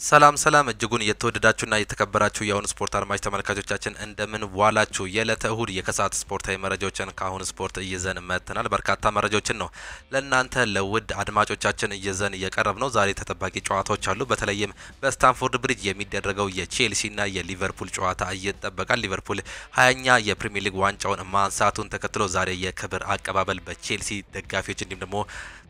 ሰላም ሰላም እጅጉን የተወደዳችሁና የተከበራችሁ የአሁን ስፖርት አድማጭ ተመልካቾቻችን እንደምን ዋላችሁ። የዕለተ እሁድ የከሰዓት ስፖርታዊ መረጃዎችን ከአሁን ስፖርት እየዘን መጥተናል። በርካታ መረጃዎችን ነው ለእናንተ ለውድ አድማጮቻችን እየዘን እየቀረብ ነው። ዛሬ ተጠባቂ ጨዋታዎች አሉ። በተለይም በስታንፎርድ ብሪጅ የሚደረገው የቼልሲና የሊቨርፑል ጨዋታ ይጠበቃል። ሊቨርፑል 20ኛ የፕሪሚየር ሊግ ዋንጫውን ማንሳቱን ተከትሎ ዛሬ የክብር አቀባበል በቼልሲ ደጋፊዎች እንዲሁም ደግሞ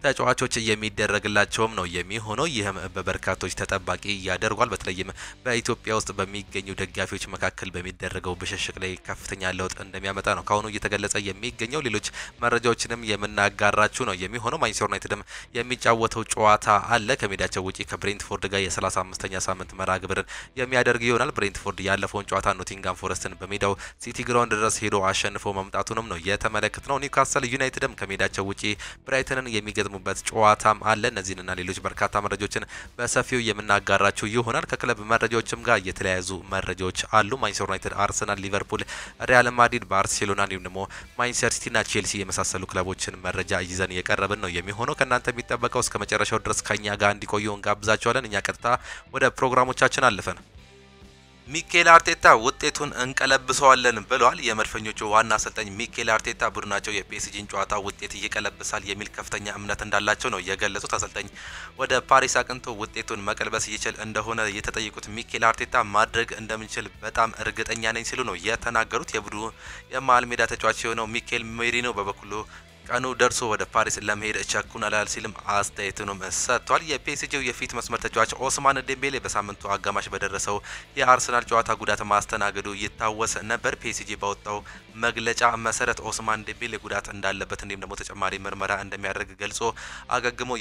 ተጫዋቾች የሚደረግላቸውም ነው የሚሆነው። ይህም በበርካቶች ተጠባቂ ያደርጓል። በተለይም በኢትዮጵያ ውስጥ በሚገኙ ደጋፊዎች መካከል በሚደረገው ብሽሽቅ ላይ ከፍተኛ ለውጥ እንደሚያመጣ ነው ካሁኑ እየተገለጸ የሚገኘው። ሌሎች መረጃዎችንም የምናጋራችሁ ነው የሚሆነው። ማንቸስተር ዩናይትድም የሚጫወተው ጨዋታ አለ ከሜዳቸው ውጪ ከብሬንትፎርድ ጋር የ35ኛ ሳምንት መርሃ ግብርን የሚያደርግ ይሆናል። ብሬንትፎርድ ያለፈውን ጨዋታ ኖቲንጋም ፎረስትን በሜዳው ሲቲ ግራውንድ ድረስ ሄዶ አሸንፎ መምጣቱንም ነው የተመለከትነው። ኒውካስል ዩናይትድም ከሜዳቸው ውጪ ብራይተንን የሚገጥሙበት ጨዋታም አለ። እነዚህንና ሌሎች በርካታ መረጃዎችን በሰፊው የምናጋራችሁ ይሆናል። ከክለብ መረጃዎችም ጋር የተለያዩ መረጃዎች አሉ። ማንቸስተር ዩናይትድ፣ አርሰናል፣ ሊቨርፑል፣ ሪያል ማድሪድ፣ ባርሴሎና እንዲሁም ደግሞ ማንቸስተር ሲቲና ቼልሲ የመሳሰሉ ክለቦችን መረጃ ይዘን የቀረብን ነው የሚሆነው። ከእናንተ የሚጠበቀው እስከ መጨረሻው ድረስ ከኛ ጋር እንዲቆዩ እንጋብዛችኋለን። እኛ ቀጥታ ወደ ፕሮግራሞቻችን አልፈን ሚኬል አርቴታ ውጤቱን እንቀለብሰዋለን ብለዋል። የመድፈኞቹ ዋና አሰልጣኝ ሚኬል አርቴታ ቡድናቸው የፒኤስጂን ጨዋታ ውጤት ይቀለብሳል የሚል ከፍተኛ እምነት እንዳላቸው ነው የገለጹት። አሰልጣኝ ወደ ፓሪስ አቅንቶ ውጤቱን መቀልበስ ይችል እንደሆነ የተጠየቁት ሚኬል አርቴታ ማድረግ እንደምንችል በጣም እርግጠኛ ነኝ ሲሉ ነው የተናገሩት። የቡድኑ የመሃል ሜዳ ተጫዋች የሆነው ሚኬል ሜሪኖ በበኩሉ ቀኑ ደርሶ ወደ ፓሪስ ለመሄድ ቸኩለናል ሲልም አስተያየቱንም ሰጥቷል። የፒኤስጂው የፊት መስመር ተጫዋች ኦስማን ዴምቤሌ በሳምንቱ አጋማሽ በደረሰው የአርሰናል ጨዋታ ጉዳት ማስተናገዱ ይታወስ ነበር። ፒኤስጂ ባወጣው መግለጫ መሰረት ኦስማን ዴምቤሌ ጉዳት እንዳለበት እንዲሁም ደግሞ ተጨማሪ ምርመራ እንደሚያደርግ ገልጾ አገግሞ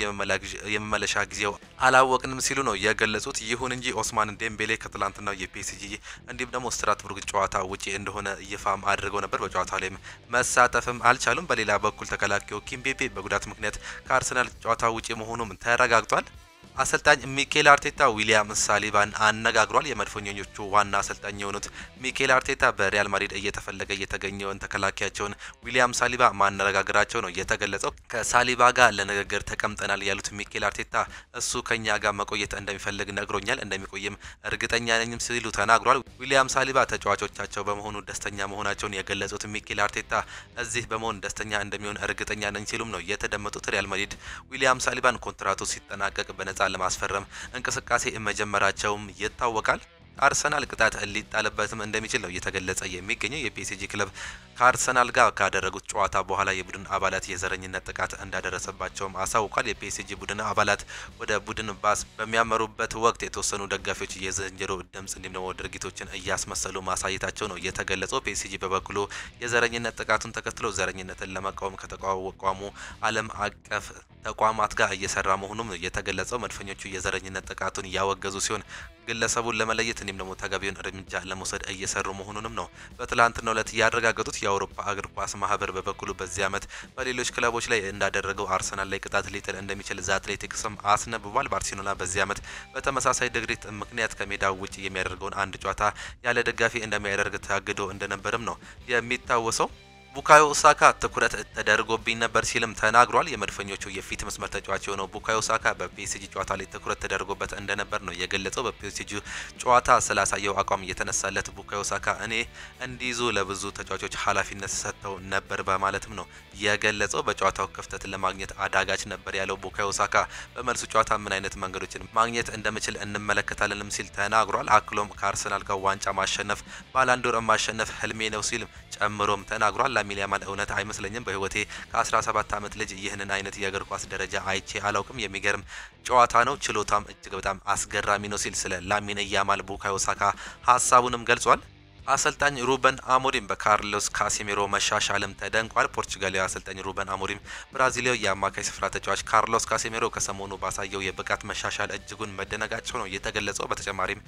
የመመለሻ ጊዜው አላወቅንም ሲሉ ነው የገለጹት። ይሁን እንጂ ኦስማን ዴምቤሌ ከትላንትናው የፒኤስጂ እንዲሁም ደግሞ ስትራስቡርግ ጨዋታ ውጪ እንደሆነ ይፋም አድርገው ነበር። በጨዋታው ላይም መሳተፍም አልቻሉም። በሌላ በኩል ተከላካዩ ኪምቤፔ በጉዳት ምክንያት ከአርሰናል ጨዋታ ውጪ መሆኑም ተረጋግጧል። አሰልጣኝ ሚኬል አርቴታ ዊሊያም ሳሊባን አነጋግሯል። የመድፈኞቹ ዋና አሰልጣኝ የሆኑት ሚኬል አርቴታ በሪያል ማድሪድ እየተፈለገ የተገኘውን ተከላካያቸውን ዊሊያም ሳሊባ ማነጋገራቸው ነው የተገለጸው። ከሳሊባ ጋር ለንግግር ተቀምጠናል ያሉት ሚኬል አርቴታ እሱ ከኛ ጋር መቆየት እንደሚፈልግ ነግሮኛል፣ እንደሚቆይም እርግጠኛ ነኝም ሲሉ ተናግሯል። ዊሊያም ሳሊባ ተጫዋቾቻቸው በመሆኑ ደስተኛ መሆናቸውን የገለጹት ሚኬል አርቴታ እዚህ በመሆን ደስተኛ እንደሚሆን እርግጠኛ ነኝ ሲሉም ነው የተደመጡት። ሪያል ማድሪድ ዊሊያም ሳሊባን ኮንትራቱ ሲጠናቀቅ በነጻ ለማስፈረም እንቅስቃሴ መጀመራቸውም ይታወቃል። አርሰናል ቅጣት ሊጣልበትም እንደሚችል ነው እየተገለጸ የሚገኘው። የፒኤስጂ ክለብ ከአርሰናል ጋር ካደረጉት ጨዋታ በኋላ የቡድን አባላት የዘረኝነት ጥቃት እንዳደረሰባቸውም አሳውቋል። የፒኤስጂ ቡድን አባላት ወደ ቡድን ባስ በሚያመሩበት ወቅት የተወሰኑ ደጋፊዎች የዝንጀሮ ድምጽ እንዲሁም ደግሞ ድርጊቶችን እያስመሰሉ ማሳየታቸው ነው የተገለጸው። ፒኤስጂ በበኩሉ የዘረኝነት ጥቃቱን ተከትሎ ዘረኝነትን ለመቃወም ከተቋቋሙ ዓለም አቀፍ ተቋማት ጋር እየሰራ መሆኑም የተገለጸው። መድፈኞቹ የዘረኝነት ጥቃቱን ያወገዙ ሲሆን ግለሰቡን ለመለየት እንዲሁም ደግሞ ተገቢውን እርምጃ ለመውሰድ እየሰሩ መሆኑንም ነው በትላንትናው ዕለት ያረጋገጡት። የአውሮፓ እግር ኳስ ማህበር በበኩሉ በዚህ ዓመት በሌሎች ክለቦች ላይ እንዳደረገው አርሰናል ላይ ቅጣት ሊጥል እንደሚችል ዘ አትሌቲክስም አስነብቧል። ባርሴሎና በዚህ ዓመት በተመሳሳይ ድርጊት ምክንያት ከሜዳው ውጭ የሚያደርገውን አንድ ጨዋታ ያለ ደጋፊ እንደሚያደርግ ታግዶ እንደነበርም ነው የሚታወሰው። ቡካዮ ሳካ ትኩረት ተደርጎብኝ ነበር ሲልም ተናግሯል። የመድፈኞቹ የፊት መስመር ተጫዋች የሆነው ቡካዮ ሳካ በፒኤስጂ ጨዋታ ላይ ትኩረት ተደርጎበት እንደነበር ነው የገለጸው። በፒኤስጂ ጨዋታ ስላሳየው አቋም የተነሳለት ቡካዮ ሳካ እኔ እንዲይዙ ለብዙ ተጫዋቾች ኃላፊነት ሰጥተው ነበር በማለትም ነው የገለጸው። በጨዋታው ክፍተት ለማግኘት አዳጋች ነበር ያለው ቡካዮ ሳካ በመልሱ ጨዋታ ምን አይነት መንገዶችን ማግኘት እንደምችል እንመለከታለንም ሲል ተናግሯል። አክሎም ከአርሰናል ጋር ዋንጫ ማሸነፍ ባላንዶር ማሸነፍ ህልሜ ነው ሲል ጨምሮም ተናግሯል። ላሚን ያማል እውነት አይመስለኝም፣ በህይወቴ ከ17 ዓመት ልጅ ይህንን አይነት የእግር ኳስ ደረጃ አይቼ አላውቅም፣ የሚገርም ጨዋታ ነው፣ ችሎታም እጅግ በጣም አስገራሚ ነው ሲል ስለ ላሚን ያማል ቡካዮ ሳካ ሀሳቡንም ገልጿል። አሰልጣኝ ሩበን አሞሪም በካርሎስ ካሴሜሮ መሻሻልም ተደንቋል። ፖርቹጋላዊ አሰልጣኝ ሩበን አሞሪም ብራዚላዊ የአማካይ ስፍራ ተጫዋች ካርሎስ ካሴሜሮ ከሰሞኑ ባሳየው የብቃት መሻሻል እጅጉን መደነቃቸው ነው የተገለጸው። በተጨማሪም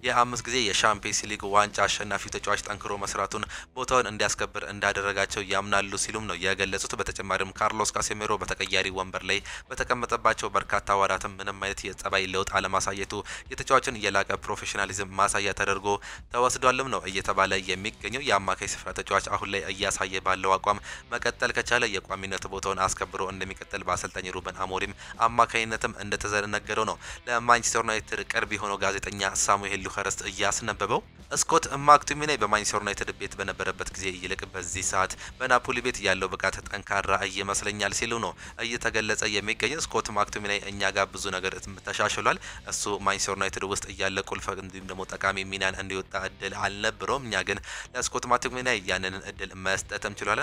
የ5 ጊዜ የሻምፒየንስ ሊግ ዋንጫ አሸናፊው ተጫዋች ጠንክሮ መስራቱን ቦታውን እንዲያስከብር እንዳደረጋቸው ያምናሉ ሲሉም ነው የገለጹት። በተጨማሪም ካርሎስ ካሴሜሮ በተቀያሪ ወንበር ላይ በተቀመጠባቸው በርካታ ወራትም ምንም አይነት የጸባይ ለውጥ አለማሳየቱ የተጫዋችን የላቀ ፕሮፌሽናሊዝም ማሳያ ተደርጎ ተወስዷልም ነው እየተባለ የሚገኘው የአማካይ ስፍራ ተጫዋች አሁን ላይ እያሳየ ባለው አቋም መቀጠል ከቻለ የቋሚነት ቦታውን አስከብሮ እንደሚቀጥል በአሰልጣኝ ሩበን አሞሪም አማካይነትም እንደተዘነገረው ነው ለማንቸስተር ዩናይትድ ቅርብ የሆነው ጋዜጠኛ ሳሙኤል ሉኸርስት እያስነበበው። ስኮት ማክቶሚናይ በማንቸስተር ዩናይትድ ቤት በነበረበት ጊዜ ይልቅ በዚህ ሰዓት በናፖሊ ቤት ያለው ብቃት ጠንካራ ይመስለኛል ሲሉ ነው እየተገለጸ የሚገኘው። ስኮት ማክቶሚናይ እኛ ጋር ብዙ ነገር ተሻሽሏል፣ እሱ ማንቸስተር ዩናይትድ ውስጥ እያለ ቁልፍ እንዲሁም ደግሞ ጠቃሚ ሚናን እንዲወጣ እድል አልነበረውም። እኛ ግን ለስኮት ማክቶሚናይ ያንን እድል መስጠትም ችሏል።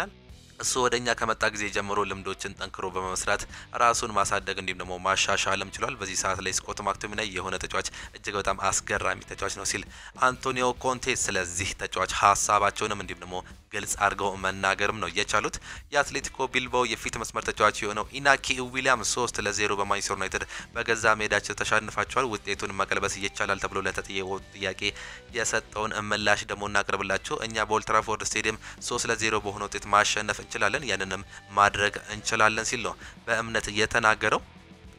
እሱ ወደኛ ከመጣ ጊዜ ጀምሮ ልምዶችን ጠንክሮ በመመስራት ራሱን ማሳደግ እንዲሁም ደግሞ ማሻሻልም ችሏል። በዚህ ሰዓት ላይ ስኮት ማክቶሚናይ የሆነ ተጫዋች እጅግ በጣም አስገራሚ ተጫዋች ነው ሲል አንቶኒዮ ኮንቴ ስለዚህ ተጫዋች ሀሳባቸውንም እንዲሁም ደግሞ ግልጽ አድርገው መናገርም ነው የቻሉት። የአትሌቲኮ ቢልባኦ የፊት መስመር ተጫዋች የሆነው ኢናኪ ዊሊያም 3-0 በማንቸስተር ዩናይትድ በገዛ ሜዳቸው ተሸንፋቸዋል። ውጤቱን መቀልበስ ይቻላል ተብሎ ለተጠየቀው ጥያቄ የሰጠውን ምላሽ ደግሞ እናቀርብላችሁ። እኛ በኦልድ ትራፎርድ ስቴዲየም 3-0 በሆነ ውጤት ማሸነፍ እንችላለን፣ ያንንም ማድረግ እንችላለን ሲል ነው በእምነት የተናገረው።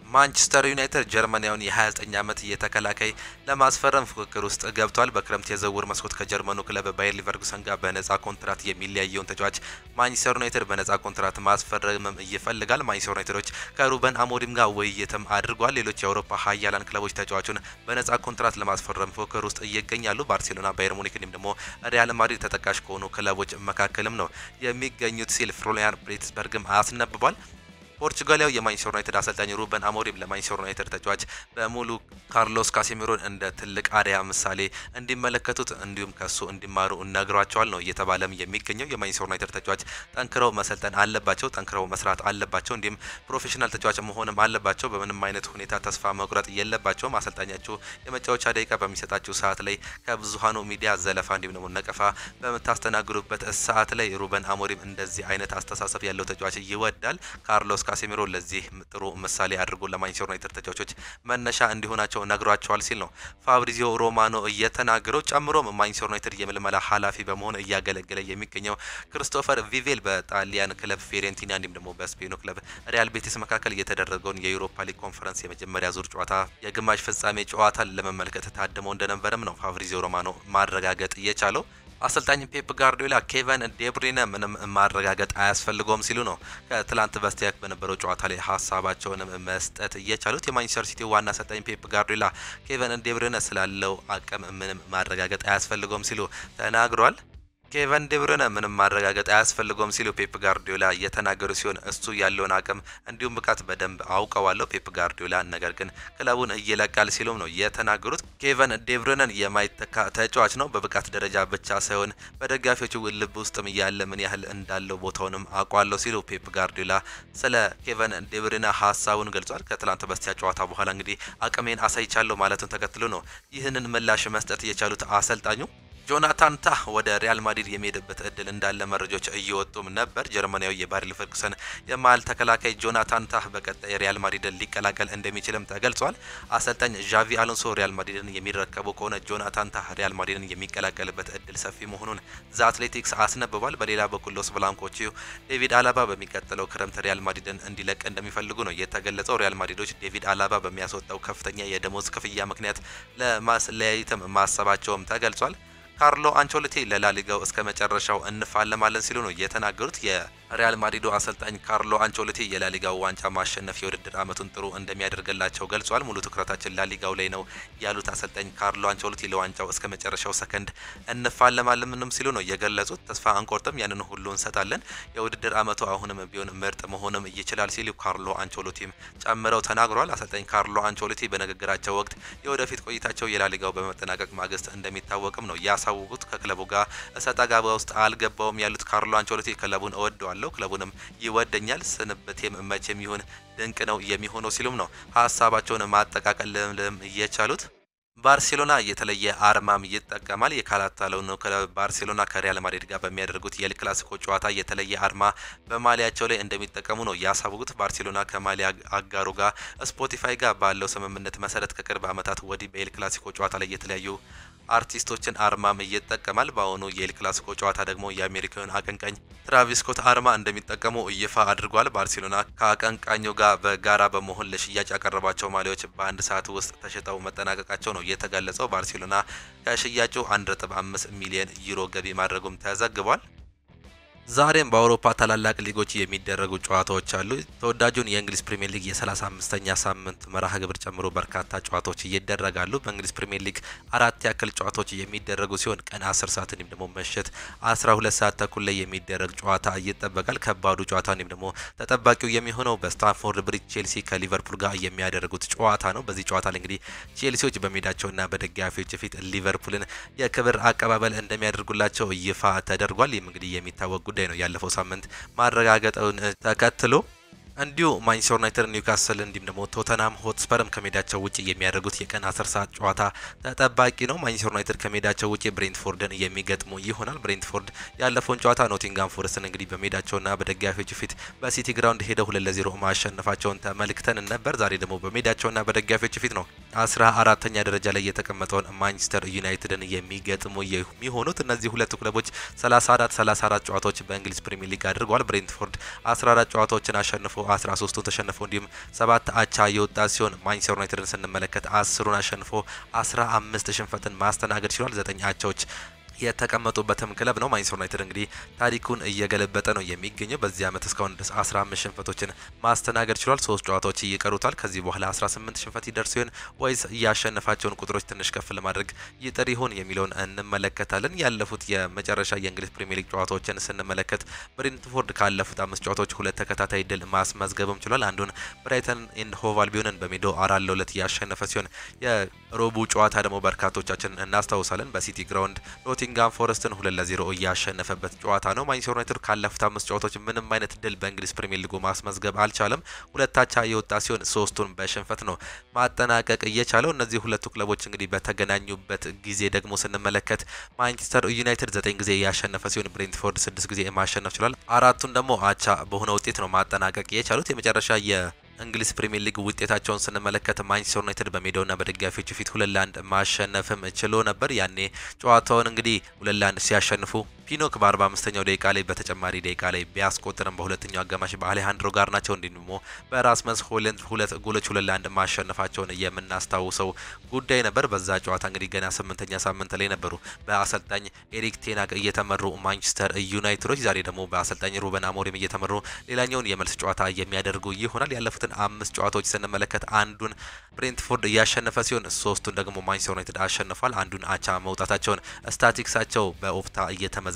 ማንቸስተር ዩናይትድ ጀርመናዊውን የ29 ዓመት የተከላካይ ለማስፈረም ፉክክር ውስጥ ገብቷል። በክረምት የዝውውር መስኮት ከጀርመኑ ክለብ ባየር ሊቨርኩሰን ጋር በነፃ ኮንትራት የሚለያየውን ተጫዋች ማንቸስተር ዩናይትድ በነፃ ኮንትራት ማስፈረምም ይፈልጋል። ማንቸስተር ዩናይትዶች ከሩበን አሞሪም ጋር ውይይትም አድርጓል። ሌሎች የአውሮፓ ሀያላን ክለቦች ተጫዋቹን በነፃ ኮንትራት ለማስፈረም ፉክክር ውስጥ ይገኛሉ። ባርሴሎና፣ ባየር ሙኒክ እንዲሁም ደግሞ ሪያል ማድሪድ ተጠቃሽ ከሆኑ ክለቦች መካከልም ነው የሚገኙት ሲል ፍሎሪያን ፕሌትስበርግም አስነብቧል። ፖርቹጋላዊ የማንቸስተር ዩናይትድ አሰልጣኝ ሩበን አሞሪም ለማንቸስተር ዩናይትድ ተጫዋች በሙሉ ካርሎስ ካሴሚሮን እንደ ትልቅ አርአያ ምሳሌ እንዲመለከቱት እንዲሁም ከሱ እንዲማሩ ነግሯቸዋል ነው እየተባለም የሚገኘው። የማንቸስተር ዩናይትድ ተጫዋች ጠንክረው መሰልጠን አለባቸው፣ ጠንክረው መስራት አለባቸው፣ እንዲሁም ፕሮፌሽናል ተጫዋች መሆንም አለባቸው። በምንም አይነት ሁኔታ ተስፋ መቁረጥ የለባቸውም። አሰልጣኛቸው የመጫወቻ ደቂቃ በሚሰጣቸው ሰዓት ላይ ከብዙሃኑ ሚዲያ ዘለፋ እንዲሁም ደግሞ ነቀፋ በምታስተናግዱበት ሰዓት ላይ ሩበን አሞሪም እንደዚህ አይነት አስተሳሰብ ያለው ተጫዋች ይወዳል። ካርሎስ ካሴሚሮ ለዚህ ጥሩ ምሳሌ አድርጎ ለማንቸስተር ዩናይትድ ተጫዋቾች መነሻ እንዲሆናቸው ነግሯቸዋል ሲል ነው ፋብሪዚዮ ሮማኖ እየተናገረው። ጨምሮም ማንቸስተር ዩናይትድ የምልመላ ኃላፊ በመሆን እያገለገለ የሚገኘው ክሪስቶፈር ቪቬል በጣሊያን ክለብ ፊዮሬንቲና እንዲሁም ደግሞ በስፔኑ ክለብ ሪያል ቤቲስ መካከል የተደረገውን የዩሮፓ ሊግ ኮንፈረንስ የመጀመሪያ ዙር ጨዋታ የግማሽ ፍጻሜ ጨዋታን ለመመልከት ታድመው እንደነበረም ነው ፋብሪዚዮ ሮማኖ ማረጋገጥ የቻለው። አሰልጣኝ ፔፕ ጋርዲዮላ ኬቨን ዴብሩይነ ምንም ማረጋገጥ አያስፈልገውም ሲሉ ነው ከትላንት በስቲያ በነበረው ጨዋታ ላይ ሀሳባቸውን መስጠት እየቻሉት። የማንቸስተር ሲቲ ዋና አሰልጣኝ ፔፕ ጋርዲዮላ ኬቨን ዴብሩይነ ስላለው አቅም ምንም ማረጋገጥ አያስፈልገውም ሲሉ ተናግሯል። ኬቨን ዴብሩይነ ምንም ማረጋገጥ አያስፈልገውም ሲሉ ፔፕ ጋርዲዮላ እየተናገሩ ሲሆን እሱ ያለውን አቅም እንዲሁም ብቃት በደንብ አውቀዋለሁ ፔፕ ጋርዲዮላ፣ ነገር ግን ክለቡን እየለቃል ሲሉም ነው የተናገሩት። ኬቨን ዴብሩይነን የማይተካ ተጫዋች ነው። በብቃት ደረጃ ብቻ ሳይሆን በደጋፊዎቹ ልብ ውስጥም ያለ ምን ያህል እንዳለው ቦታውንም አውቀዋለሁ ሲሉ ፔፕ ጋርዲዮላ ስለ ኬቨን ዴብሩይነ ሀሳቡን ገልጿል። ከትላንት በስቲያ ጨዋታ በኋላ እንግዲህ አቅሜን አሳይቻለሁ ማለቱን ተከትሎ ነው ይህንን ምላሽ መስጠት የቻሉት አሰልጣኙ። ጆናታን ታህ ወደ ሪያል ማድሪድ የሚሄድበት እድል እንዳለ መረጃዎች እየወጡም ነበር። ጀርመናዊ የባየር ሊቨርኩሰን የመሃል ተከላካይ ጆናታን ታህ በቀጣይ ሪያል ማድሪድን ሊቀላቀል እንደሚችልም ተገልጿል። አሰልጣኝ ዣቪ አሎንሶ ሪያል ማድሪድን የሚረከቡ ከሆነ ጆናታን ታህ ሪያል ማድሪድን የሚቀላቀልበት እድል ሰፊ መሆኑን ዘ አትሌቲክስ አስነብቧል። በሌላ በኩል ሎስ ብላንኮቹ ዴቪድ አላባ በሚቀጥለው ክረምት ሪያል ማድሪድን እንዲለቅ እንደሚፈልጉ ነው የተገለጸው። ሪያል ማድሪዶች ዴቪድ አላባ በሚያስወጣው ከፍተኛ የደሞዝ ክፍያ ምክንያት ለማስለያየትም ማሰባቸውም ተገልጿል። ካርሎ አንቸሎቲ ለላሊጋው እስከ መጨረሻው እንፋለማለን ሲሉ ነው የተናገሩት። የሪያል ማድሪዱ አሰልጣኝ ካርሎ አንቸሎቲ የላሊጋው ዋንጫ ማሸነፍ የውድድር አመቱን ጥሩ እንደሚያደርግላቸው ገልጿል። ሙሉ ትኩረታችን ላሊጋው ላይ ነው ያሉት አሰልጣኝ ካርሎ አንቸሎቲ ለዋንጫው እስከ መጨረሻው ሰከንድ እንፋለማለን ምንም ሲሉ ነው የገለጹት። ተስፋ አንቆርጥም፣ ያንን ሁሉ እንሰጣለን። የውድድር አመቱ አሁንም ቢሆን ምርጥ መሆንም ይችላል ሲሉ ካርሎ አንቸሎቲም ጨምረው ተናግሯል። አሰልጣኝ ካርሎ አንቸሎቲ በንግግራቸው ወቅት የወደፊት ቆይታቸው የላሊጋው በመጠናቀቅ ማግስት እንደሚታወቅም ነው ያሳውቁት። ከክለቡ ጋር እሰጥ አገባ ውስጥ አልገባውም ያሉት ካርሎ አንቸሎቲ ክለቡን እወደዋለሁ፣ ክለቡንም ይወደኛል፣ ስንብቴም መቼም ይሁን ድንቅ ነው የሚሆነው ሲሉም ነው ሀሳባቸውን ማጠቃቀልም እየቻሉት። ባርሴሎና የተለየ አርማም ይጠቀማል። የካታላኑ ነው ባርሴሎና ከሪያል ማድሪድ ጋር በሚያደርጉት የኤል ክላሲኮ ጨዋታ የተለየ አርማ በማሊያቸው ላይ እንደሚጠቀሙ ነው ያሳወቁት። ባርሴሎና ከማሊያ አጋሩ ጋር ስፖቲፋይ ጋር ባለው ስምምነት መሰረት ከቅርብ ዓመታት ወዲህ በኤል ክላሲኮ ጨዋታ ላይ የተለያዩ አርቲስቶችን አርማም ይጠቀማል። በአሁኑ የኤል ክላሲኮ ጨዋታ ደግሞ የአሜሪካውን አቀንቃኝ ትራቪስ ስኮት አርማ እንደሚጠቀሙ ይፋ አድርጓል። ባርሴሎና ከአቀንቃኙ ጋር በጋራ በመሆን ለሽያጭ ያቀረባቸው ማሊያዎች በአንድ ሰዓት ውስጥ ተሽጠው መጠናቀቃቸው ነው የተገለጸው። ባርሴሎና ከሽያጩ 1.5 ሚሊዮን ዩሮ ገቢ ማድረጉም ተዘግቧል። ዛሬም በአውሮፓ ታላላቅ ሊጎች የሚደረጉ ጨዋታዎች አሉ። ተወዳጁን የእንግሊዝ ፕሪሚየር ሊግ የ35ኛ ሳምንት መርሃ ግብር ጨምሮ በርካታ ጨዋታዎች ይደረጋሉ። በእንግሊዝ ፕሪሚየር ሊግ 4 ያክል ጨዋታዎች የሚደረጉ ሲሆን ቀን 10 ሰዓት እንዲሁም ደግሞ ምሽት 12 ሰዓት ተኩል ላይ የሚደረግ ጨዋታ ይጠበቃል። ከባዱ ጨዋታ እንዲሁም ደግሞ ተጠባቂው የሚሆነው በስታንፎርድ ብሪጅ ቼልሲ ከሊቨርፑል ጋር የሚያደርጉት ጨዋታ ነው። በዚህ ጨዋታ ላይ እንግዲህ ቼልሲዎች በሜዳቸውና በደጋፊዎች ፊት ሊቨርፑልን የክብር አቀባበል እንደሚያደርጉላቸው ይፋ ተደርጓል። ይህም እንግዲህ የሚታወቅ ጉዳይ ነው። ያለፈው ሳምንት ማረጋገጡን ተከትሎ እንዲሁ ማንቸስተር ዩናይትድ ኒውካስል እንዲሁም ደግሞ ቶተናም ሆትስፐርም ከሜዳቸው ውጪ የሚያደርጉት የቀን 10 ሰዓት ጨዋታ ተጠባቂ ነው። ማንቸስተር ዩናይትድ ከሜዳቸው ውጪ ብሬንትፎርድን የሚገጥሙ ይሆናል። ብሬንትፎርድ ያለፈውን ጨዋታ ኖቲንጋም ፎረስትን እንግዲህ በሜዳቸውና በደጋፊዎች ፊት በሲቲ ግራውንድ ሄደው 2-0 ማሸነፋቸውን ተመልክተን ነበር። ዛሬ ደግሞ በሜዳቸውና በደጋፊዎች ፊት ነው 14ኛ ደረጃ ላይ የተቀመጠውን ማንቸስተር ዩናይትድን የሚገጥሙ የሚሆኑት። እነዚህ ሁለቱ ክለቦች 34 ጨዋታዎች በእንግሊዝ ፕሪሚየር ሊግ አድርገዋል። ብሬንትፎርድ 14 ጨዋታዎችን አሸንፎ 13ቱ ተሸንፎ እንዲሁም 7 አቻ የወጣ ሲሆን ማንቸስተር ዩናይትድን ስንመለከት 10ን አሸንፎ 15 ሽንፈትን ማስተናገድ ችሏል። 9 አቻዎች የተቀመጡበትም ክለብ ነው። ማንቸስተር ዩናይትድ እንግዲህ ታሪኩን እየገለበጠ ነው የሚገኘው። በዚህ ዓመት እስካሁን ድረስ 15 ሽንፈቶችን ማስተናገድ ችሏል። 3 ጨዋታዎች ይቀሩታል። ከዚህ በኋላ 18 ሽንፈት ይደርስ ይሆን ወይስ ያሸነፋቸውን ቁጥሮች ትንሽ ከፍ ለማድረግ ይጥር ይሆን የሚለውን እንመለከታለን። ያለፉት የመጨረሻ የእንግሊዝ ፕሪሚየር ሊግ ጨዋታዎችን ስንመለከት ብሬንትፎርድ ካለፉት 5 ጨዋታዎች 2 ተከታታይ ድል ማስመዝገብም ችሏል። አንዱን ብራይተን ኤንድ ሆቭ አልቢዮንን በሜዳው 4-2 ያሸነፈ ሲሆን የሮቡ ጨዋታ ደግሞ በርካቶቻችን እናስታውሳለን። በሲቲ ግራውንድ ኖቲንጋም ፎረስትን 2-0 ያሸነፈበት ጨዋታ ነው። ማንቸስተር ዩናይትድ ካለፉት 5 ጨዋታዎች ምንም አይነት ድል በእንግሊዝ ፕሪሚየር ሊግ ማስመዝገብ አልቻለም። 2 አቻ የወጣ ሲሆን 3ቱን በሽንፈት ነው ማጠናቀቅ እየቻለው። እነዚህ ሁለቱ ክለቦች እንግዲህ በተገናኙበት ጊዜ ደግሞ ስንመለከት ማንቸስተር ዩናይትድ 9 ጊዜ ያሸነፈ ሲሆን ብሬንትፎርድ 6 ጊዜ ማሸነፍ ችሏል። 4ቱን ደግሞ አቻ በሆነ ውጤት ነው ማጠናቀቅ የቻሉት። የመጨረሻ እንግሊዝ ፕሪሚየር ሊግ ውጤታቸውን ስንመለከት ማንቸስተር ዩናይትድ በሜዳውና በደጋፊዎች ፊት 2-1 ማሸነፍም ችሎ ነበር። ያኔ ጨዋታውን እንግዲህ 2-1 ሲያሸንፉ ፒኖክ በ45ኛው ደቂቃ ላይ በተጨማሪ ደቂቃ ላይ ቢያስቆጥርም በሁለተኛው አጋማሽ በአሌሃንድሮ ጋርናቾ እንዲሁም ደግሞ በራስመስ ሆይሉንድ 2 ጎሎች 2-1 ማሸነፋቸውን የምናስታውሰው ጉዳይ ነበር። በዛ ጨዋታ እንግዲህ ገና 8ኛ ሳምንት ላይ ነበሩ በአሰልጣኝ ኤሪክ ቴን ሃግ እየተመሩ ማንቸስተር ዩናይትዶች። ዛሬ ደግሞ በአሰልጣኝ ሩበን አሞሪም እየተመሩ ሌላኛውን የመልስ ጨዋታ የሚያደርጉ ይሆናል። ያለፉትን 5 ጨዋታዎች ስንመለከት አንዱን ብሬንትፎርድ እያሸነፈ ሲሆን 3ቱን ደግሞ ማንቸስተር ዩናይትድ አሸንፏል። አንዱን አቻ መውጣታቸውን ስታቲክሳቸው በኦፕታ እየተመዘገበው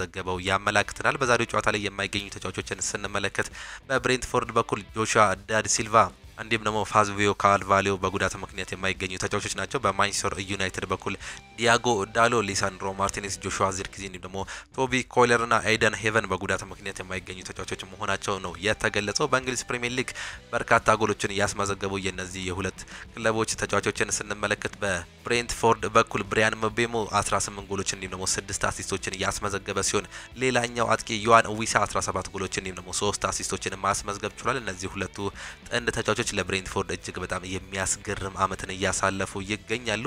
ያመላክተናል። በዛሬው ጨዋታ ላይ የማይገኙ ተጫዋቾችን ስንመለከት በብሬንትፎርድ በኩል ጆሹዋ ዳድ ሲልቫ እንዲሁም ደግሞ ፋዝቪዮ ካርቫሊዮ በጉዳት ምክንያት የማይገኙ ተጫዋቾች ናቸው። በማንቸስተር ዩናይትድ በኩል ዲያጎ ዳሎ፣ ሊሳንድሮ ማርቲኔዝ፣ ጆሹዋ ዚርክዚ እንዲሁም ደግሞ ቶቢ ኮይለርና ኤደን ሄቨን በጉዳት ምክንያት የማይገኙ ተጫዋቾች መሆናቸው ነው የተገለጸው። በእንግሊዝ ፕሪሚየር ሊግ በርካታ ጎሎችን እያስመዘገቡ የነዚህ የሁለት ክለቦች ተጫዋቾችን ስንመለከት በብሬንትፎርድ በኩል ብሪያን ምቤሞ 18 ጎሎችን እንዲሁም ደግሞ 6 አሲስቶችን እያስመዘገበ ሲሆን ሌላኛው አጥቂ ዮዋን ዊሳ 17 ጎሎችን እንዲሁም ደግሞ 3 አሲስቶችን ማስመዝገብ ችሏል። እነዚህ ሁለቱ ጥንድ ተጫዋቾች ለብሬንትፎርድ እጅግ በጣም የሚያስገርም አመትን እያሳለፉ ይገኛሉ።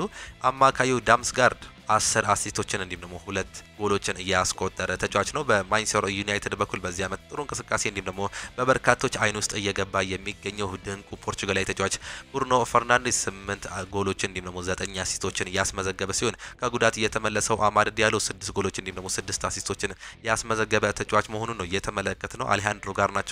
አማካዩ ዳምስጋርድ 10 አሲስቶችን እንዲሁም ደግሞ 2 ጎሎችን እያስቆጠረ ተጫዋች ነው። በማንቸስተር ዩናይትድ በኩል በዚህ አመት ጥሩ እንቅስቃሴ እንዲሁም ደግሞ በበርካቶች አይን ውስጥ እየገባ የሚገኘው ድንቁ ፖርቹጋላዊ ተጫዋች ብሩኖ ፈርናንዴስ 8 ጎሎችን እንዲሁም ደግሞ 9 አሲስቶችን ያስመዘገበ ሲሆን ከጉዳት የተመለሰው አማድ ዲያሎ 6 ጎሎችን እንዲሁም ደግሞ 6 አሲስቶችን ያስመዘገበ ተጫዋች መሆኑን ነው የተመለከት ነው። አሌሃንድሮ ጋርናቾ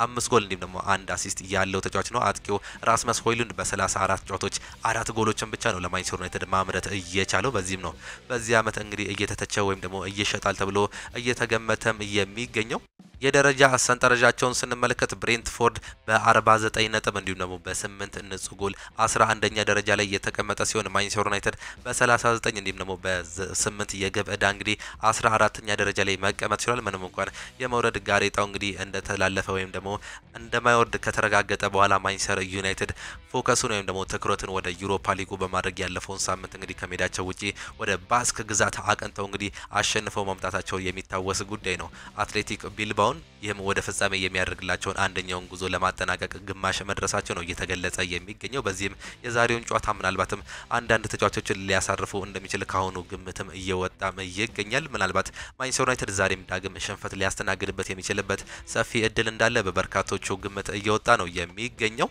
5 ጎል እንዲሁም ደግሞ 1 አሲስት ያለው ተጫዋች ነው። አጥቂው ራስመስ ሆይሉንድ በ34 ጨዋታዎች 4 ጎሎችን ብቻ ነው ለማንቸስተር ዩናይትድ ማምረት እየቻለው። በዚህም ነው በዚህ አመት እንግዲህ እየተተቸ ወይም ደግሞ እየሸጣል ተብሎ እየተገመተም የሚገኘው። የደረጃ ሰንጠረዣቸውን ስንመለከት ብሬንትፎርድ በ49 ነጥብ እንዲሁም ደግሞ በ8 ንጹህ ጎል 11ኛ ደረጃ ላይ የተቀመጠ ሲሆን ማንቸስተር ዩናይትድ በ39 እንዲሁም ደግሞ በ8 የግብ ዕዳ እንግዲህ 14ኛ ደረጃ ላይ መቀመጥ ችሏል። ምንም እንኳን የመውረድ ጋሬጣው እንግዲህ እንደተላለፈ ወይም ደግሞ እንደማይወርድ ከተረጋገጠ በኋላ ማንቸስተር ዩናይትድ ፎከሱን ወይም ደግሞ ትኩረቱን ወደ ዩሮፓ ሊጉ በማድረግ ያለፈውን ሳምንት እንግዲህ ከሜዳቸው ውጪ ወደ ባስክ ግዛት አቀንተው እንግዲህ አሸንፈው መምጣታቸው የሚታወስ ጉዳይ ነው። አትሌቲክ ቢልባኦ ይህም ወደ ፍጻሜ የሚያደርግላቸውን አንደኛውን ጉዞ ለማጠናቀቅ ግማሽ መድረሳቸው ነው እየተገለጸ የሚገኘው። በዚህም የዛሬውን ጨዋታ ምናልባትም አንዳንድ ተጫዋቾችን ሊያሳርፉ እንደሚችል ካሁኑ ግምትም እየወጣም ይገኛል። ምናልባት ማንቸስተር ዩናይትድ ዛሬም ዳግም ሽንፈት ሊያስተናግድበት የሚችልበት ሰፊ እድል እንዳለ በበርካቶቹ ግምት እየወጣ ነው የሚገኘው።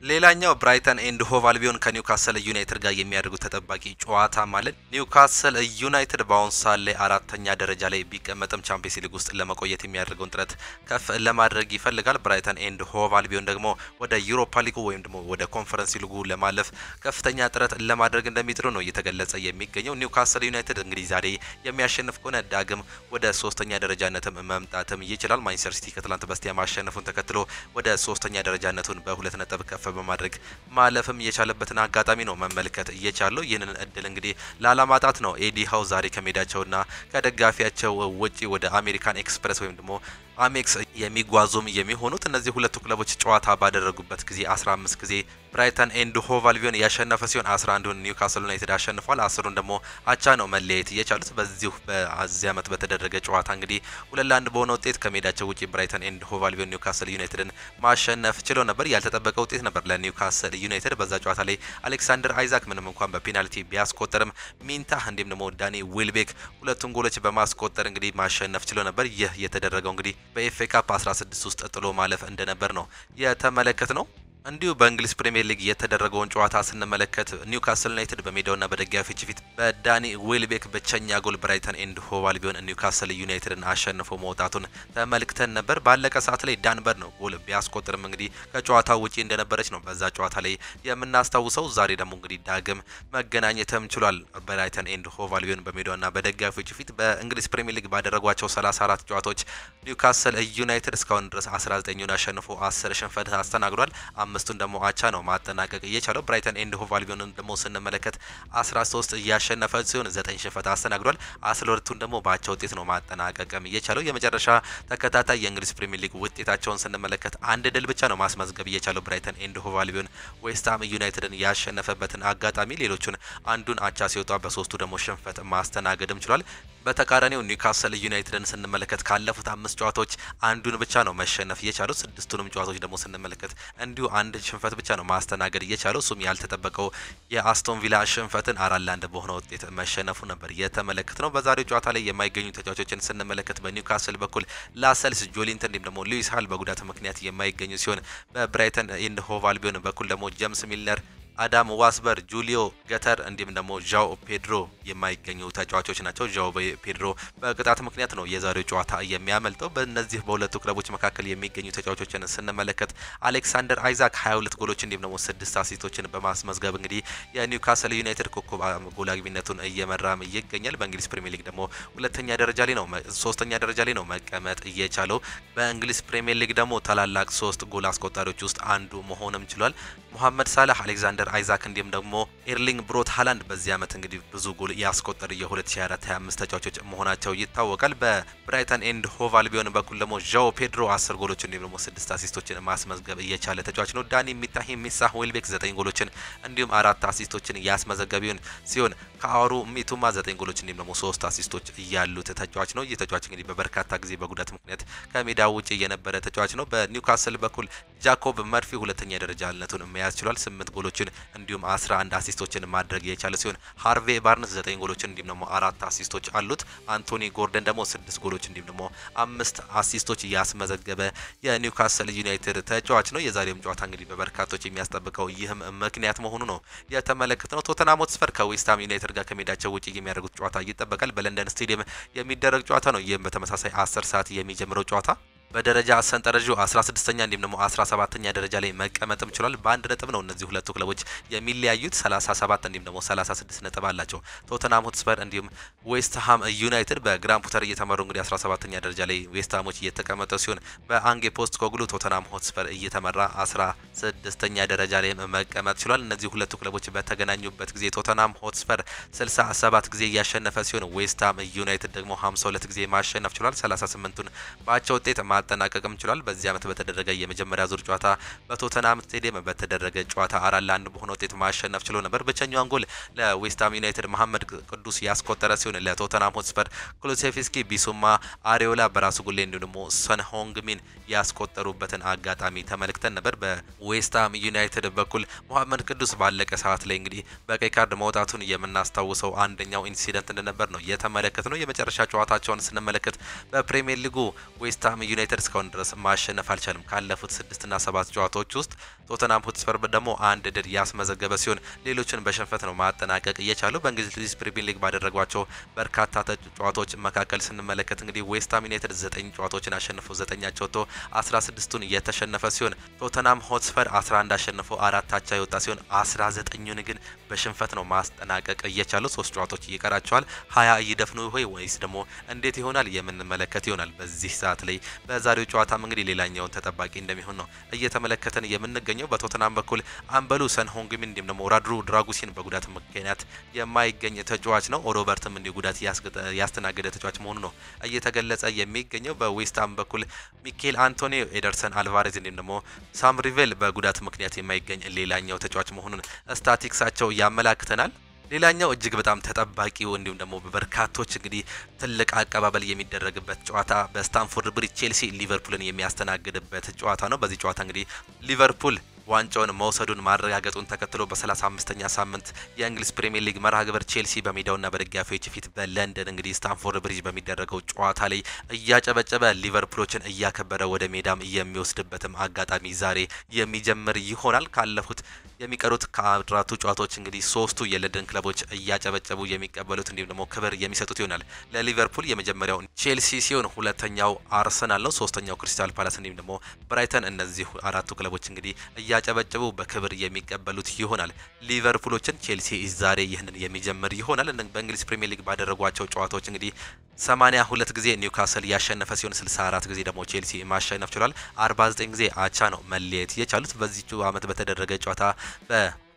ሌላኛው ብራይተን ኤንድ ሆቭ አልቢዮን ከኒውካስል ዩናይትድ ጋር የሚያደርጉት ተጠባቂ ጨዋታ ማለት ኒውካስል ዩናይትድ በአሁን ሰዓት ላይ አራተኛ ደረጃ ላይ ቢቀመጥም ቻምፒየንስ ሊግ ውስጥ ለመቆየት የሚያደርገውን ጥረት ከፍ ለማድረግ ይፈልጋል። ብራይተን ኤንድ ሆቭ አልቢዮን ደግሞ ወደ ዩሮፓ ሊጉ ወይም ደግሞ ወደ ኮንፈረንስ ሊጉ ለማለፍ ከፍተኛ ጥረት ለማድረግ እንደሚጥሩ ነው እየተገለጸ የሚገኘው። ኒውካስል ዩናይትድ እንግዲህ ዛሬ የሚያሸንፍ ከሆነ ዳግም ወደ ሶስተኛ ደረጃነትም መምጣትም ይችላል። ማንቸስተር ሲቲ ከትላንት በስቲያ ማሸነፉን ተከትሎ ወደ ሶስተኛ ደረጃነቱን በሁለት ነጥብ ከፍ በማድረግ ማለፍም የቻለበትን አጋጣሚ ነው መመልከት እየቻለው። ይህንን እድል እንግዲህ ላላማጣት ነው ኤዲ ሃው ዛሬ ከሜዳቸውና ከደጋፊያቸው ውጪ ወደ አሜሪካን ኤክስፕረስ ወይም ደግሞ አሜክስ የሚጓዙም የሚሆኑት። እነዚህ ሁለቱ ክለቦች ጨዋታ ባደረጉበት ጊዜ 15 ጊዜ ብራይተን ኤንድ ሆቭ አልቢዮን ያሸነፈ ሲሆን 11ን ኒውካስል ዩናይትድ አሸንፏል። 10ን ደግሞ አቻ ነው መለያየት የቻሉት። በዚሁ በዚህ ዓመት በተደረገ ጨዋታ እንግዲህ 2-1 በሆነ ውጤት ከሜዳቸው ውጪ ብራይተን ኤንድ ሆቭ አልቢዮን ኒውካስል ዩናይትድን ማሸነፍ ችለው ነበር። ያልተጠበቀ ውጤት ነበር ለኒውካስል ዩናይትድ። በዛ ጨዋታ ላይ አሌክሳንደር አይዛክ ምንም እንኳን በፔናልቲ ቢያስቆጠርም ሚንታ እንዲሁም ደግሞ ዳኒ ዊልቤክ ሁለቱን ጎሎች በማስቆጠር እንግዲህ ማሸነፍ ችለው ነበር። ይህ የተደረገው እንግዲህ በኤፍኤ ካፕ 16 ውስጥ ጥሎ ማለፍ እንደነበር ነው የተመለከት ነው። እንዲሁ በእንግሊዝ ፕሪሚየር ሊግ የተደረገውን ጨዋታ ስንመለከት ኒውካስል ዩናይትድ በሜዳውና በደጋፊዎች ፊት በዳኒ ዊልቤክ ብቸኛ ጎል ብራይተን ኤንድ ሆቭ አልቢዮን ኒውካስል ዩናይትድን አሸንፎ መውጣቱን ተመልክተን ነበር። ባለቀ ሰዓት ላይ ዳንበር ነው ጎል ቢያስቆጥርም እንግዲህ ከጨዋታው ውጪ እንደነበረች ነው በዛ ጨዋታ ላይ የምናስታውሰው። ዛሬ ደግሞ እንግዲህ ዳግም መገናኘትም ችሏል። ብራይተን ኤንድ ሆቭ አልቢዮን በሜዳውና በደጋፊዎች ፊት በእንግሊዝ ፕሪሚየር ሊግ ባደረጓቸው 34 ጨዋታዎች ኒውካስል ዩናይትድ እስካሁን ድረስ 19ን አሸንፎ 10 ሽንፈት አስተናግዷል። አምስቱን ደግሞ አቻ ነው ማጠናቀቅ እየቻለው። ብራይተን ኤንድ ሆቭ አልቢዮንን ደግሞ ስንመለከት 13 እያሸነፈ ሲሆን 9 ሽንፈት አስተናግዷል። 12ቱን ደግሞ በአቻ ውጤት ነው ማጠናቀቅም እየቻለው። የመጨረሻ ተከታታይ የእንግሊዝ ፕሪሚየር ሊግ ውጤታቸውን ስንመለከት አንድ ድል ብቻ ነው ማስመዝገብ እየቻለው ብራይተን ኤንድ ሆቭ አልቢዮን ዌስትሃም ዩናይትድን ያሸነፈበትን አጋጣሚ፣ ሌሎቹን አንዱን አቻ ሲወጣ በሶስቱ ደግሞ ሽንፈት ማስተናገድም ችሏል። በተቃራኒው ኒውካስል ዩናይትድን ስንመለከት ካለፉት 5 ጨዋታዎች አንዱን ብቻ ነው መሸነፍ የቻለው። 6ቱንም ጨዋታዎች ደግሞ ስንመለከት እንዲሁ አንድ ሽንፈት ብቻ ነው ማስተናገድ እየቻለው። እሱም ያልተጠበቀው የአስቶን ቪላ ሽንፈትን 4-1 በሆነ ውጤት መሸነፉ ነበር የተመለከት ነው። በዛሬው ጨዋታ ላይ የማይገኙ ተጫዋቾችን ስንመለከት በኒውካስል በኩል ላሰልስ ጆሊንተን እንዲሁም ደግሞ ሉዊስ ሃል በጉዳት ምክንያት የማይገኙ ሲሆን በብራይተን ኤንድ ሆቭ አልቢዮን በኩል ደግሞ ጄምስ ሚልነር፣ አዳም ዋስበር፣ ጁሊዮ ገተር እንዲሁም ደግሞ ዣኦ ፔድሮ የማይገኙ ተጫዋቾች ናቸው። ዣኦ ፔድሮ በቅጣት ምክንያት ነው የዛሬው ጨዋታ የሚያመልጠው። በእነዚህ በሁለቱ ክለቦች መካከል የሚገኙ ተጫዋቾችን ስንመለከት አሌክሳንደር አይዛክ 22 ጎሎች እንዲሁም ደግሞ 6 አሲስቶችን በማስመዝገብ እንግዲህ የኒውካስል ዩናይትድ ኮከብ ጎል አግቢነቱን እየመራም ይገኛል። በእንግሊዝ ፕሪሚየር ሊግ ደግሞ ሶስተኛ ደረጃ ላይ ነው መቀመጥ እየቻለው። በእንግሊዝ ፕሪሚየር ሊግ ደግሞ ታላላቅ 3 ጎል አስቆጣሪዎች ውስጥ አንዱ መሆንም ችሏል። ሙሐመድ ሳላህ፣ አሌክሳንደር አይዛክ እንዲሁም ደግሞ ኤርሊንግ ብሮት ሃላንድ በዚህ ዓመት እንግዲህ ብዙ ጎል ያስቆጠሩ የ2024-25 ተጫዋቾች መሆናቸው ይታወቃል። በብራይተን ኤንድ ሆቭ አልቢዮን በኩል ደግሞ ዣኦ ፔድሮ 10 ጎሎችን እንዲሁም ደግሞ 6 አሲስቶችን ማስመዝገብ እየቻለ ተጫዋች ነው። ዳኒ ሚሳህ ዊልቤክ 9 ጎሎችን እንዲሁም 4 አሲስቶችን ያስመዘገቢውን ሲሆን ከአሩ ሚቱማ 9 ጎሎች እንዲሁም ደግሞ 3 አሲስቶች ያሉት ተጫዋች ነው። ይህ ተጫዋች እንግዲህ በበርካታ ጊዜ በጉዳት ምክንያት ከሜዳ ውጪ የነበረ ተጫዋች ነው። በኒውካስል በኩል ጃኮብ መርፊ ሁለተኛ ደረጃነቱን መያዝ ችሏል። 8 ጎሎችን እንዲሁም 11 አሲስቶችን ማድረግ የቻለ ሲሆን ሃርቬ ባርንስ 9 ጎሎችን እንዲሁም ደግሞ 4 አሲስቶች አሉት። አንቶኒ ጎርደን ደግሞ 6 ጎሎች እንዲሁም ደግሞ 5 አሲስቶች ያስመዘገበ የኒውካስል ዩናይትድ ተጫዋች ነው። የዛሬውም ጨዋታ እንግዲህ በበርካቶች የሚያስጠብቀው ይህም ምክንያት መሆኑ ነው የተመለከተው። ቶተንሃም ሆትስፐር ከዌስትሃም ዩናይትድ ጋር ከሜዳቸው ውጪ የሚያደርጉት ጨዋታ ይጠበቃል። በለንደን ስቴዲየም የሚደረግ ጨዋታ ነው። ይህም በተመሳሳይ 10 ሰዓት የሚጀምረው ጨዋታ በደረጃ ሰንጠረዡ 16ኛ እንዲሁም ደግሞ 17ኛ ደረጃ ላይ መቀመጥም ችሏል። በአንድ ነጥብ ነው እነዚህ ሁለቱ ክለቦች የሚለያዩት። 37 እንዲሁም ደግሞ 36 ነጥብ አላቸው። ቶተንሃም ሆትስፐር እንዲሁም ዌስትሃም ዩናይትድ በግራን ፖተር እየተመሩ እንግዲህ 17ኛ ደረጃ ላይ ዌስትሃሞች እየተቀመጠ ሲሆን በአንጌ ፖስት ኮግሉ ቶተንሃም ሆትስፐር እየተመራ 16ኛ ደረጃ ላይ መቀመጥ ችሏል። እነዚህ ሁለቱ ክለቦች በተገናኙበት ጊዜ ቶተንሃም ሆትስፐር 67 ጊዜ እያሸነፈ ሲሆን ዌስትሃም ዩናይትድ ደግሞ 52 ጊዜ ማሸነፍ ችሏል። 38ቱን በአቻ ውጤት ማጠናቀቅም ችሏል። በዚህ ዓመት በተደረገ የመጀመሪያ ዙር ጨዋታ በቶተንሃም ስቴዲየም በተደረገ ጨዋታ 4-1 በሆነ ውጤት ማሸነፍ ችሎ ነበር። ብቸኛውን ጎል ለዌስትሃም ዩናይትድ መሐመድ ቅዱስ ያስቆጠረ ሲሆን ለቶተንሃም ሆትስፐር ኩሉሴቭስኪ፣ ቢሱማ፣ አሪዮላ በራሱ ጎል እንዲሁም ደግሞ ሰን ሆንግሚን ያስቆጠሩበትን አጋጣሚ ተመልክተን ነበር። በዌስትሃም ዩናይትድ በኩል መሐመድ ቅዱስ ባለቀ ሰዓት ላይ እንግዲህ በቀይ ካርድ መውጣቱን የምናስታውሰው አንደኛው ኢንሲደንት እንደነበር ነው የተመለከትነው። የመጨረሻ ጨዋታቸውን ስንመለከት በፕሪሚየር ሊጉ ዌስትሃም ዩናይትድ ዩናይትድ እስካሁን ድረስ ማሸነፍ አልቻለም። ካለፉት 6 እና 7 ጨዋታዎች ውስጥ ቶተንሃም ሆትስፐር ደግሞ አንድ ድል ያስመዘገበ ሲሆን ሌሎችን በሽንፈት ነው ማጠናቀቅ እየቻሉ። በእንግሊዝ ፕሪሚየር ሊግ ባደረጓቸው በርካታ ጨዋታዎች መካከል ስንመለከት እንግዲህ ዌስትሃም ዩናይትድ 9 ጨዋታዎችን አሸንፎ 9ኛቸው ወጥቶ 16ቱን የተሸነፈ ሲሆን ቶተንሃም ሆትስፐር 11 አሸንፎ 4 አቻ የወጣ ሲሆን 19ኙን ግን በሽንፈት ነው ማስጠናቀቅ እየቻሉ። 3 ጨዋታዎች ይቀራቸዋል። 20 ይደፍኑ ወይስ ደግሞ እንዴት ይሆናል የምንመለከት ይሆናል በዚህ ሰዓት ላይ። በዛሬው ጨዋታም እንግዲህ ሌላኛውን ተጠባቂ እንደሚሆን ነው እየተመለከተን የምንገኘው። በቶተንሃም በኩል አምበሉ ሰን ሆንግሚን እንዲሁም ደግሞ ራድሩ ድራጉሲን በጉዳት ምክንያት የማይገኝ ተጫዋች ነው። ኦሮበርትም እንዲሁ ጉዳት ያስተናገደ ተጫዋች መሆኑ ነው እየተገለጸ የሚገኘው። በዌስትሃም በኩል ሚኬል አንቶኒ፣ ኤደርሰን አልቫሬዝ እንዲሁም ደግሞ ሳም ሪቬል በጉዳት ምክንያት የማይገኝ ሌላኛው ተጫዋች መሆኑን ስታቲክሳቸው ያመላክተናል። ሌላኛው እጅግ በጣም ተጠባቂው እንዲሁም ደግሞ በበርካቶች እንግዲህ ትልቅ አቀባበል የሚደረግበት ጨዋታ በስታንፎርድ ብሪጅ ቼልሲ ሊቨርፑልን የሚያስተናግድበት ጨዋታ ነው። በዚህ ጨዋታ እንግዲህ ሊቨርፑል ዋንጫውን መውሰዱን ማረጋገጡን ተከትሎ በ35ኛ ሳምንት የእንግሊዝ ፕሪሚየር ሊግ መርሃ ግብር ቼልሲ በሜዳውና በደጋፊዎች ፊት በለንደን እንግዲህ ስታንፎርድ ብሪጅ በሚደረገው ጨዋታ ላይ እያጨበጨበ ሊቨርፑሎችን እያከበረ ወደ ሜዳም የሚወስድበትም አጋጣሚ ዛሬ የሚጀምር ይሆናል። ካለፉት የሚቀሩት ከአራቱ ጨዋታዎች እንግዲህ 3ቱ የለንደን ክለቦች እያጨበጨቡ የሚቀበሉት እንዲሁም ደግሞ ክብር የሚሰጡት ይሆናል። ለሊቨርፑል የመጀመሪያው ቼልሲ ሲሆን ሁለተኛው አርሰናል ነው። ሶስተኛው ክሪስታል ፓላስ እንዲሁም ደግሞ ብራይተን። እነዚህ አራቱ ክለቦች እንግዲህ እያጨበጨቡ በክብር የሚቀበሉት ይሆናል። ሊቨርፑሎችን ቼልሲ ዛሬ ይህንን የሚጀምር ይሆናል። በእንግሊዝ ፕሪሚየር ሊግ ባደረጓቸው ጨዋታዎች እንግዲህ 82 ጊዜ ኒውካስል ያሸነፈ ሲሆን 64 ጊዜ ደግሞ ቼልሲ ማሸነፍ ችሏል። 49 ጊዜ አቻ ነው መለየት የቻሉት። በዚህው ዓመት በተደረገ ጨዋታ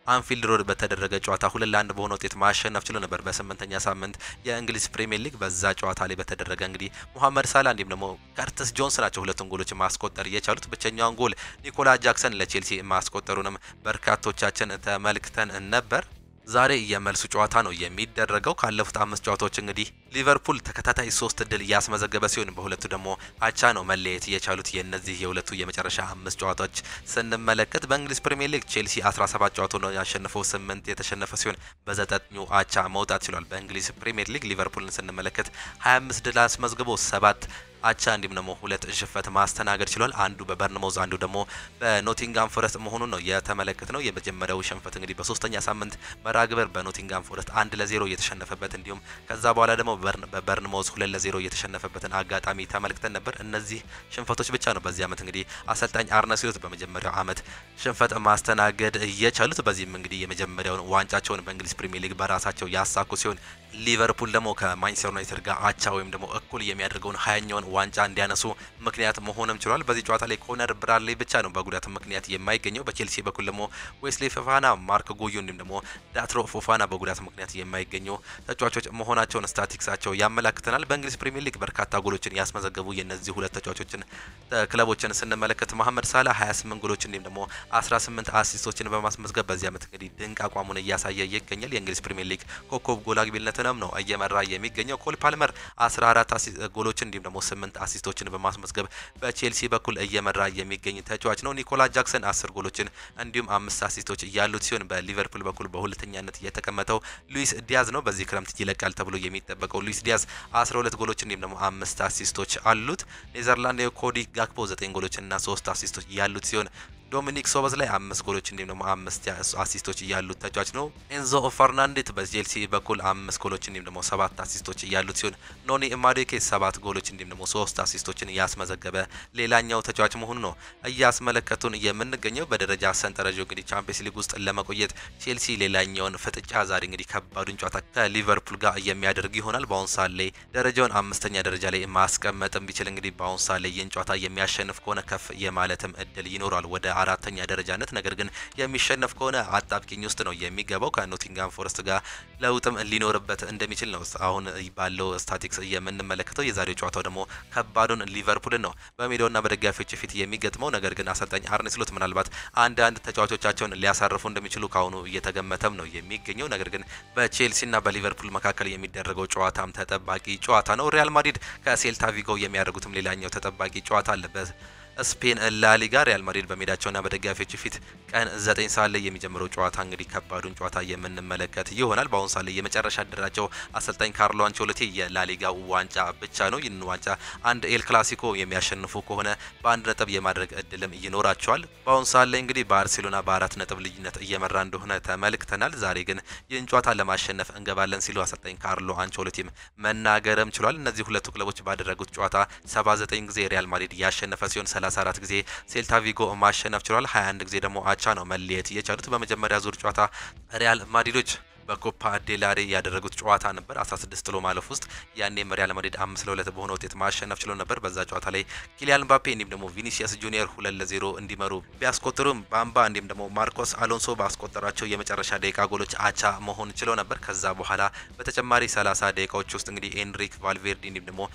አንፊልድ ሮድ በተደረገ ጨዋታ 2-1 በሆነ ውጤት ማሸነፍ ችሎ ነበር። በ8ኛ ሳምንት የእንግሊዝ ፕሪሚየር ሊግ በዛ ጨዋታ ላይ በተደረገ እንግዲህ ሙሐመድ ሳላ እንዲሁም ደግሞ ከርቲስ ጆንስ ናቸው ሁለቱን ጎሎች ማስቆጠር የቻሉት። ብቸኛውን ጎል ኒኮላ ጃክሰን ለቼልሲ ማስቆጠሩንም በርካቶቻችን ተመልክተን ነበር። ዛሬ የመልሱ ጨዋታ ነው የሚደረገው። ካለፉት 5 ጨዋታዎች እንግዲህ ሊቨርፑል ተከታታይ 3 ድል ያስመዘገበ ሲሆን በሁለቱ ደግሞ አቻ ነው መለየት የቻሉት። የነዚህ የሁለቱ የመጨረሻ 5 ጨዋታዎች ስንመለከት በእንግሊዝ ፕሪሚየር ሊግ ቼልሲ 17 ጨዋታዎች ነው ያሸነፈው፣ 8 የተሸነፈ ሲሆን በ9ኙ አቻ መውጣት ችሏል። በእንግሊዝ ፕሪሚየር ሊግ ሊቨርፑልን ስንመለከት 25 ድል አስመዝግቦ 7 አቻ እንዲሁም ደግሞ 2 ሽንፈት ማስተናገድ ችሏል። አንዱ በበርንማውዝ አንዱ ደግሞ በኖቲንጋም ፎረስት መሆኑን ነው የተመለከትነው። የመጀመሪያው ሽንፈት እንግዲህ በ3ኛ ሳምንት መርሃ ግብር በኖቲንጋም ፎረስት 1-0 እየተሸነፈበት እንዲሁም ከዛ በኋላ ደግሞ በበርንማውዝ 2-0 እየተሸነፈበትን አጋጣሚ ተመልክተን ነበር። እነዚህ ሽንፈቶች ብቻ ነው በዚህ ዓመት እንግዲህ አሰልጣኝ አርነ ስሎት በመጀመሪያው ዓመት ሽንፈት ማስተናገድ እየቻሉት። በዚህም እንግዲህ የመጀመሪያውን ዋንጫቸውን በእንግሊዝ ፕሪሚየር ሊግ በራሳቸው ያሳኩ ሲሆን ሊቨርፑል ደግሞ ከማንቸስተር ዩናይትድ ጋር አቻ ወይም ደግሞ እኩል የሚያደርገውን 20ኛውን ዋንጫ እንዲያነሱ ምክንያት መሆንም ችሏል። በዚህ ጨዋታ ላይ ኮነር ብራድሊ ብቻ ነው በጉዳት ምክንያት የማይገኘው። በቼልሲ በኩል ደግሞ ዌስሊ ፎፋና፣ ማርክ ጉዩ እንዲሁም ደግሞ ዳትሮ ፎፋና በጉዳት ምክንያት የማይገኙ ተጫዋቾች መሆናቸውን ስታቲክሳቸው ያመላክተናል። በእንግሊዝ ፕሪሚየር ሊግ በርካታ ጎሎችን ያስመዘገቡ የነዚህ ሁለት ተጫዋቾችን ክለቦችን ስንመለከት መሐመድ ሳላ 28 ጎሎች እንዲሁም ደግሞ 18 አሲስቶችን በማስመዝገብ በዚህ ዓመት እንግዲህ ድንቅ አቋሙን እያሳየ ይገኛል። የእንግሊዝ ፕሪሚየር ሊግ ኮከብ ጎል አግቢነትንም ነው እየመራ የሚገኘው። ኮል ፓልመር 14 ጎሎችን እንዲሁም ደግሞ 8 አሲስቶችን በማስመዝገብ በቼልሲ በኩል እየመራ የሚገኝ ተጫዋች ነው። ኒኮላ ጃክሰን 10 ጎሎችን እንዲሁም 5 አሲስቶች ያሉት ሲሆን በሊቨርፑል በኩል በሁለተኛነት የተቀመጠው ሉዊስ ዲያዝ ነው። በዚህ ክረምት ይለቃል ተብሎ የሚጠበቀው ሉዊስ ዲያዝ 12 ጎሎች እንዲሁም ደግሞ 5 አሲስቶች አሉት። ኔዘርላንድ ኮዲ ጋክፖ 9 ጎሎችና 3 አሲስቶች ያሉት ሲሆን ዶሚኒክ ሶበዝ ላይ 5 ጎሎች እንዲሁም ደግሞ 5 አሲስቶች ያሉት ተጫዋች ነው። ኤንዞ ፈርናንዴዝ በቼልሲ በኩል 5 ጎሎች እንዲሁም ደግሞ 7 አሲስቶች ያሉት ሲሆን ኖኒ ማዱኬ 7 ጎሎች እንዲሁም ደግሞ 3 አሲስቶችን ያስመዘገበ ሌላኛው ተጫዋች መሆኑ ነው እያስመለከቱን የምንገኘው። በደረጃ ሰንጠረዡ እንግዲህ ቻምፒየንስ ሊግ ውስጥ ለመቆየት ቼልሲ ሌላኛውን ፍጥጫ ዛሬ እንግዲህ ከባዱን ጨዋታ ከሊቨርፑል ጋር የሚያደርግ ይሆናል። በአሁን ሰዓት ላይ ደረጃውን 5ኛ ደረጃ ላይ ማስቀመጥም ቢችል እንግዲህ በአሁን ሰዓት ላይ ይህን ጨዋታ የሚያሸንፍ ከሆነ ከፍ የማለትም እድል ይኖራል ወደ 4ኛ ደረጃነት። ነገር ግን የሚሸነፍ ከሆነ አጣብቂኝ ውስጥ ነው የሚገባው። ከኖቲንጋም ፎረስት ጋር ለውጥም ሊኖርበት እንደሚችል ነው አሁን ባለው ስታቲክስ የምንመለከተው። የዛሬው ጨዋታው ደግሞ ከባዱን ሊቨርፑልን ነው በሜዳውና በደጋፊዎች ፊት የሚገጥመው። ነገር ግን አሰልጣኝ አርነ ስሎት ምናልባት አንዳንድ ተጫዋቾቻቸውን ሊያሳርፉ እንደሚችሉ ካሁኑ እየተገመተም ነው የሚገኘው። ነገር ግን በቼልሲና በሊቨርፑል መካከል የሚደረገው ጨዋታም ተጠባቂ ጨዋታ ነው። ሪያል ማድሪድ ከሴልታ ቪጎ የሚያደርጉትም ሌላኛው ተጠባቂ ጨዋታ አለ። ስፔን ላሊጋ ሪያል ማድሪድ በሜዳቸውና በደጋፊዎቹ ፊት ቀን 9 ሰዓት ላይ የሚጀምረው ጨዋታ እንግዲህ ከባዱን ጨዋታ የምንመለከት ይሆናል። በአሁን ሰዓት ላይ የመጨረሻ ድራቸው አሰልጣኝ ካርሎ አንቸሎቲ የላሊጋ ዋንጫ ብቻ ነው። ይህን ዋንጫ አንድ ኤል ክላሲኮ የሚያሸንፉ ከሆነ በአንድ ነጥብ የማድረግ እድልም ይኖራቸዋል። በአሁን ሰዓት ላይ እንግዲህ ባርሴሎና በ4 ነጥብ ልዩነት እየመራ እንደሆነ ተመልክተናል። ዛሬ ግን ይህን ጨዋታ ለማሸነፍ እንገባለን ሲሉ አሰልጣኝ ካርሎ አንቸሎቲም መናገርም ችሏል። እነዚህ ሁለቱ ክለቦች ባደረጉት ጨዋታ 79 ጊዜ ሪያል ማድሪድ ያሸነፈ ሲሆን 34 ጊዜ ሴልታ ቪጎ ማሸነፍ ችሏል። 21 ጊዜ ደግሞ አቻ ነው መለየት የቻሉት። በመጀመሪያ ዙር ጨዋታ ሪያል ማድሪዶች በኮፓ ዴላሬ ያደረጉት ጨዋታ ነበር 16 ጥሎ ማለፍ ውስጥ ያኔም ሪያል ማድሪድ 5-2 በሆነ ውጤት ማሸነፍ ችሎ ነበር። በዛ ጨዋታ ላይ ኪሊያን ምባፔ እንዲሁም ደግሞ ቪኒሲየስ ጁኒየር 2-0 እንዲመሩ ቢያስቆጥሩም ባምባ እንዲሁም ደግሞ ማርኮስ አሎንሶ ባስቆጠራቸው የመጨረሻ ደቂቃ ጎሎች አቻ መሆን ችሎ ነበር። ከዛ በኋላ በተጨማሪ 30 ደቂቃዎች ውስጥ እንግዲህ ኤንሪክ ቫልቬርዲ እንዲሁም ደግሞ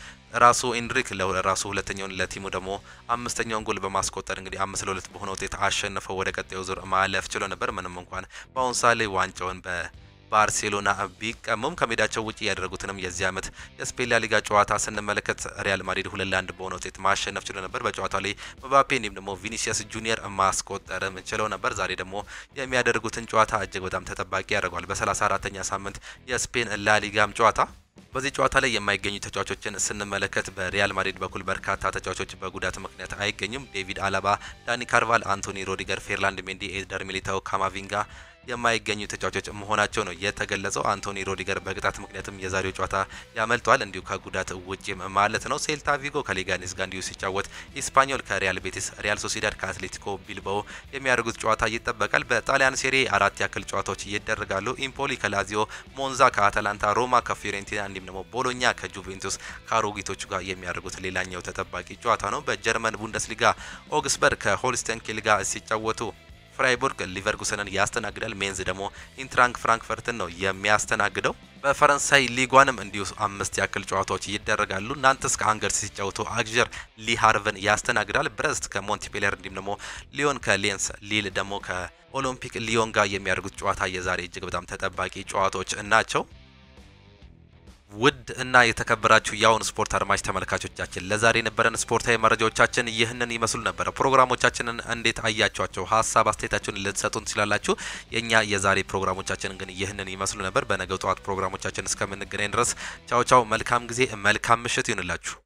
ራሱ ኤንሪክ ለራሱ ሁለተኛውን ለቲሙ ደግሞ አምስተኛውን ጎል በማስቆጠር እንግዲህ 5-2 በሆነ ውጤት አሸንፈው ወደ ቀጣዩ ዙር ማለፍ ችሎ ነበር። ምንም እንኳን በአሁን ሰዓት ላይ ዋንጫውን ባርሴሎና ቢቀመም ከሜዳቸው ውጪ ያደረጉትንም የዚህ ዓመት የስፔን ላሊጋ ጨዋታ ስንመለከት ሪያል ማድሪድ 2-1 በሆነ ውጤት ማሸነፍ ችሎ ነበር። በጨዋታው ላይ ምባፔ እንዲሁም ደግሞ ቪኒሲየስ ጁኒየር ማስቆጠርም ችለው ነበር። ዛሬ ደግሞ የሚያደርጉትን ጨዋታ እጅግ በጣም ተጠባቂ ያደርገዋል። በ34ኛ ሳምንት የስፔን ላሊጋም ጨዋታ በዚህ ጨዋታ ላይ የማይገኙ ተጫዋቾችን ስንመለከት በሪያል ማድሪድ በኩል በርካታ ተጫዋቾች በጉዳት ምክንያት አይገኙም። ዴቪድ አላባ፣ ዳኒ ካርቫል፣ አንቶኒ ሮዲገር፣ ፌርላንድ ሜንዲ፣ ኤደር ሚሊታው፣ ካማቪንጋ የማይገኙ ተጫዋቾች መሆናቸው ነው የተገለጸው። አንቶኒ ሮዲገር በቅጣት ምክንያትም የዛሬው ጨዋታ ያመልጧል እንዲሁ ከጉዳት ውጪም ማለት ነው። ሴልታ ቪጎ ከሌጋኔስ ጋር እንዲሁ ሲጫወት፣ ኢስፓኞል ከሪያል ቤቲስ፣ ሪያል ሶሲዳድ ከአትሌቲኮ ቢልባኦ የሚያደርጉት ጨዋታ ይጠበቃል። በጣሊያን ሴሪ 4 ያክል ጨዋታዎች ይደረጋሉ። ኢምፖሊ ከላዚዮ፣ ሞንዛ ከአታላንታ፣ ሮማ ከፊዮሬንቲና እንዲሁም ደግሞ ቦሎኛ ከጁቬንቱስ ከአሮጊቶቹ ጋር የሚያደርጉት ሌላኛው ተጠባቂ ጨዋታ ነው። በጀርመን ቡንደስሊጋ ኦግስበርግ ከሆልስቴን ኪል ጋር ሲጫወቱ ፍራይቡርግ ሊቨርኩሰንን ያስተናግዳል። ሜንዝ ደግሞ ኢንትራንክ ፍራንክፈርትን ነው የሚያስተናግደው። በፈረንሳይ ሊጓንም እንዲሁ 5 ያክል ጨዋታዎች ይደረጋሉ። ናንተስ ከአንገርስ ሲጫወቱ አግዠር ሊሃርቨን ያስተናግዳል። ብረስት ከሞንቲፔሊየር እንዲሁም ደግሞ ሊዮን ከሌንስ፣ ሊል ደግሞ ከኦሎምፒክ ሊዮን ጋር የሚያደርጉት ጨዋታ የዛሬ እጅግ በጣም ተጠባቂ ጨዋታዎች ናቸው። ውድ እና የተከበራችሁ የአሁን ስፖርት አድማጭ ተመልካቾቻችን ለዛሬ የነበረን ስፖርታዊ መረጃዎቻችን ይህንን ይመስሉ ነበር። ፕሮግራሞቻችንን እንዴት አያችኋቸው? ሀሳብ አስተያየታችሁን ልትሰጡን ትችላላችሁ። የኛ የዛሬ ፕሮግራሞቻችን ግን ይህንን ይመስሉ ነበር። በነገው ጠዋት ፕሮግራሞቻችን እስከምንገናኝ ድረስ ቻው ቻው። መልካም ጊዜ፣ መልካም ምሽት ይሁንላችሁ።